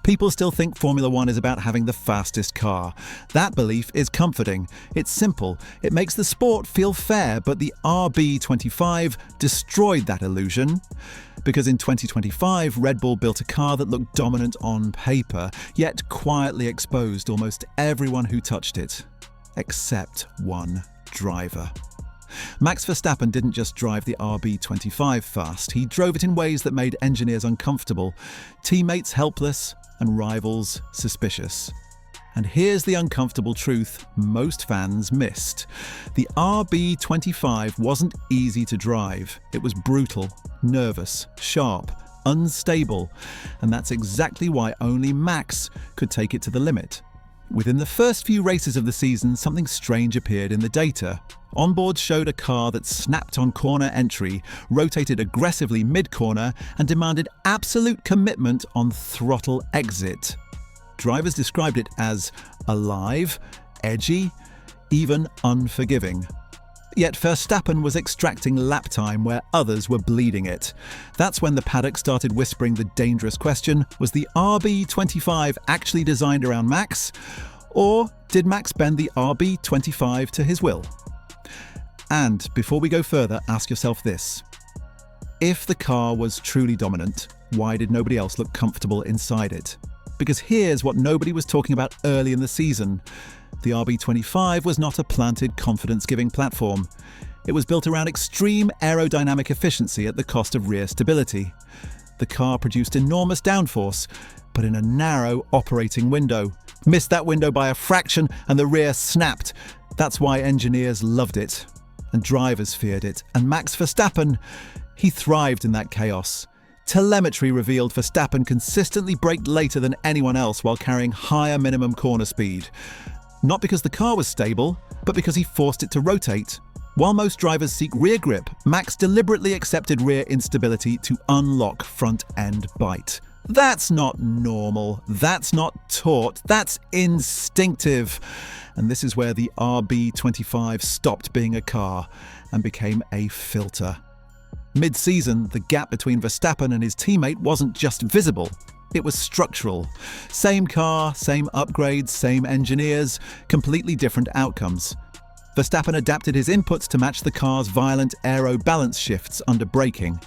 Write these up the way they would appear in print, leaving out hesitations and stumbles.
People still think Formula One is about having the fastest car. That belief is comforting. It's simple. It makes the sport feel fair, but the RB25 destroyed that illusion. Because in 2025, Red Bull built a car that looked dominant on paper, yet quietly exposed almost everyone who touched it. Except one driver. Max Verstappen didn't just drive the RB25 fast, he drove it in ways that made engineers uncomfortable, teammates helpless, and rivals suspicious. And here's the uncomfortable truth most fans missed. The RB25 wasn't easy to drive. It was brutal, nervous, sharp, unstable, and that's exactly why only Max could take it to the limit. Within the first few races of the season, something strange appeared in the data. Onboard showed a car that snapped on corner entry, rotated aggressively mid-corner, and demanded absolute commitment on throttle exit. Drivers described it as alive, edgy, even unforgiving. Yet Verstappen was extracting lap time where others were bleeding it. That's when the paddock started whispering the dangerous question, was the RB25 actually designed around Max? Or did Max bend the RB25 to his will? And before we go further, ask yourself this. If the car was truly dominant, why did nobody else look comfortable inside it? Because here's what nobody was talking about early in the season. The RB25 was not a planted, confidence-giving platform. It was built around extreme aerodynamic efficiency at the cost of rear stability. The car produced enormous downforce, but in a narrow operating window. Missed that window by a fraction and the rear snapped. That's why engineers loved it, and drivers feared it. And Max Verstappen, he thrived in that chaos. Telemetry revealed Verstappen consistently braked later than anyone else while carrying higher minimum corner speed. Not because the car was stable, but because he forced it to rotate. While most drivers seek rear grip, Max deliberately accepted rear instability to unlock front-end bite. That's not normal, that's not taught, that's instinctive. And this is where the RB25 stopped being a car and became a filter. Mid-season, the gap between Verstappen and his teammate wasn't just visible. It was structural. Same car, same upgrades, same engineers, completely different outcomes. Verstappen adapted his inputs to match the car's violent aero balance shifts under braking.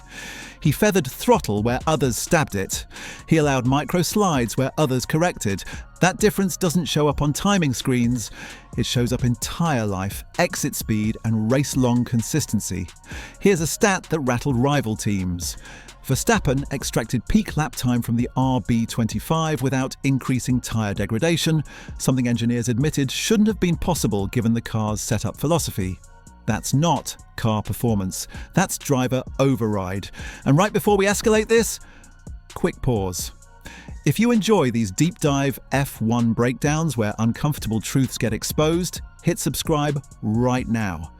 He feathered throttle where others stabbed it. He allowed micro slides where others corrected. That difference doesn't show up on timing screens. It shows up in tyre life, exit speed, and race-long consistency. Here's a stat that rattled rival teams. Verstappen extracted peak lap time from the RB25 without increasing tyre degradation, something engineers admitted shouldn't have been possible given the car's setup philosophy. That's not car performance, that's driver override. And right before we escalate this, quick pause. If you enjoy these deep dive F1 breakdowns where uncomfortable truths get exposed, hit subscribe right now.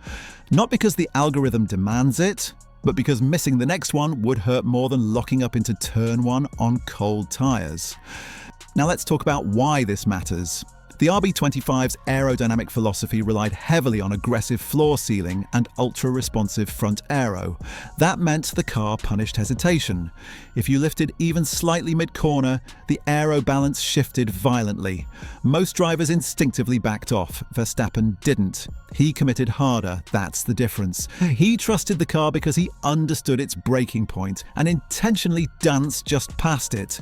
Not because the algorithm demands it, but because missing the next one would hurt more than locking up into turn one on cold tyres. Now let's talk about why this matters. The RB25's aerodynamic philosophy relied heavily on aggressive floor sealing and ultra-responsive front aero. That meant the car punished hesitation. If you lifted even slightly mid-corner, the aero balance shifted violently. Most drivers instinctively backed off. Verstappen didn't. He committed harder, that's the difference. He trusted the car because he understood its breaking point and intentionally danced just past it.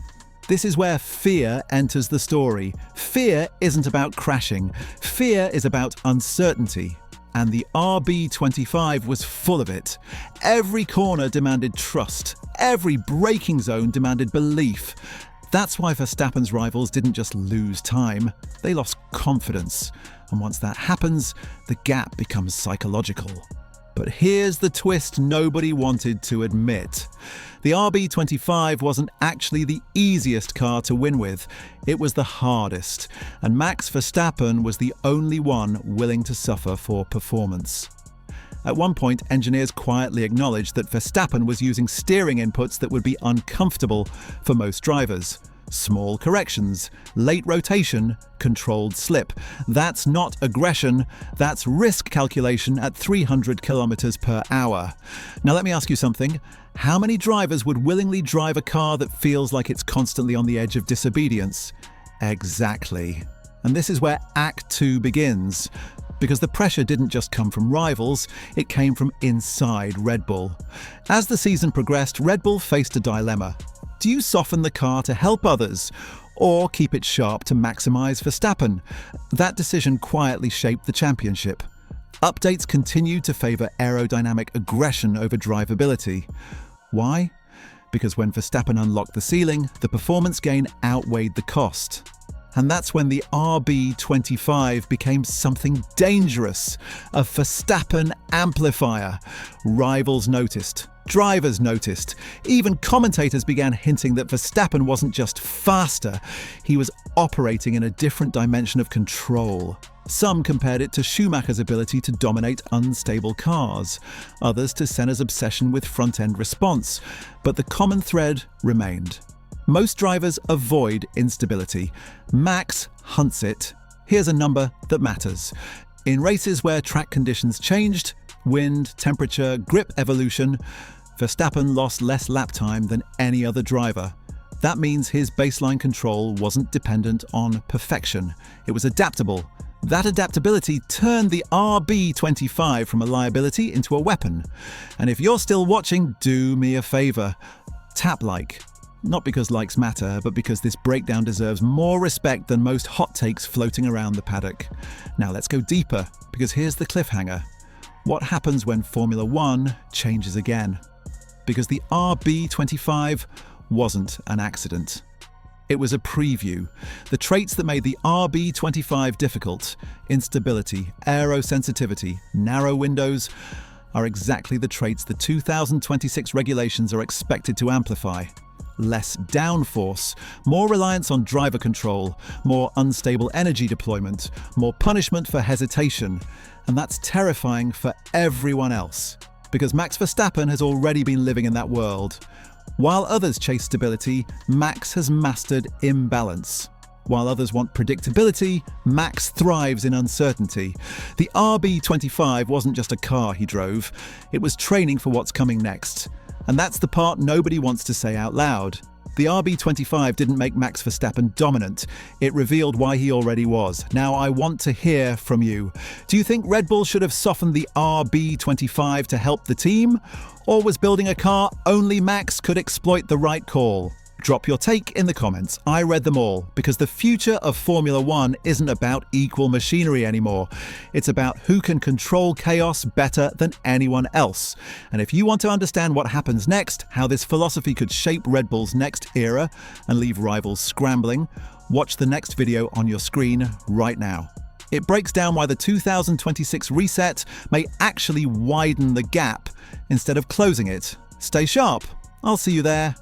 This is where fear enters the story. Fear isn't about crashing. Fear is about uncertainty. And the RB25 was full of it. Every corner demanded trust. Every braking zone demanded belief. That's why Verstappen's rivals didn't just lose time, they lost confidence. And once that happens, the gap becomes psychological. But here's the twist nobody wanted to admit. The RB25 wasn't actually the easiest car to win with, it was the hardest, and Max Verstappen was the only one willing to suffer for performance. At one point, engineers quietly acknowledged that Verstappen was using steering inputs that would be uncomfortable for most drivers. small corrections, late rotation, controlled slip. That's not aggression, that's risk calculation at 300 kilometers per hour. Now let me ask you something. How many drivers would willingly drive a car that feels like it's constantly on the edge of disobedience? Exactly. And this is where Act 2 begins. Because the pressure didn't just come from rivals, it came from inside Red Bull. As the season progressed, Red Bull faced a dilemma. Do you soften the car to help others, or keep it sharp to maximize Verstappen? That decision quietly shaped the championship. Updates continued to favor aerodynamic aggression over drivability. Why? Because when Verstappen unlocked the ceiling, the performance gain outweighed the cost. And that's when the RB25 became something dangerous, a Verstappen amplifier. Rivals noticed, drivers noticed, even commentators began hinting that Verstappen wasn't just faster, he was operating in a different dimension of control. Some compared it to Schumacher's ability to dominate unstable cars, others to Senna's obsession with front-end response, but the common thread remained. Most drivers avoid instability. Max hunts it. Here's a number that matters. In races where track conditions changed, wind, temperature, grip evolution, Verstappen lost less lap time than any other driver. That means his baseline control wasn't dependent on perfection. It was adaptable. That adaptability turned the RB25 from a liability into a weapon. And if you're still watching, do me a favor. Tap like. Not because likes matter, but because this breakdown deserves more respect than most hot takes floating around the paddock. Now let's go deeper, because here's the cliffhanger. What happens when Formula One changes again? Because the RB25 wasn't an accident. It was a preview. The traits that made the RB25 difficult, instability, aero sensitivity, narrow windows, are exactly the traits the 2026 regulations are expected to amplify. Less downforce, more reliance on driver control, more unstable energy deployment, more punishment for hesitation. And that's terrifying for everyone else, because Max Verstappen has already been living in that world. While others chase stability, Max has mastered imbalance. While others want predictability, Max thrives in uncertainty. The RB25 wasn't just a car he drove, it was training for what's coming next. And that's the part nobody wants to say out loud. The RB25 didn't make Max Verstappen dominant. It revealed why he already was. Now I want to hear from you. Do you think Red Bull should have softened the RB25 to help the team? Or was building a car only Max could exploit the right call? Drop your take in the comments. I read them all, because the future of Formula One isn't about equal machinery anymore. It's about who can control chaos better than anyone else. And if you want to understand what happens next, how this philosophy could shape Red Bull's next era and leave rivals scrambling, watch the next video on your screen right now. It breaks down why the 2026 reset may actually widen the gap instead of closing it. Stay sharp. I'll see you there.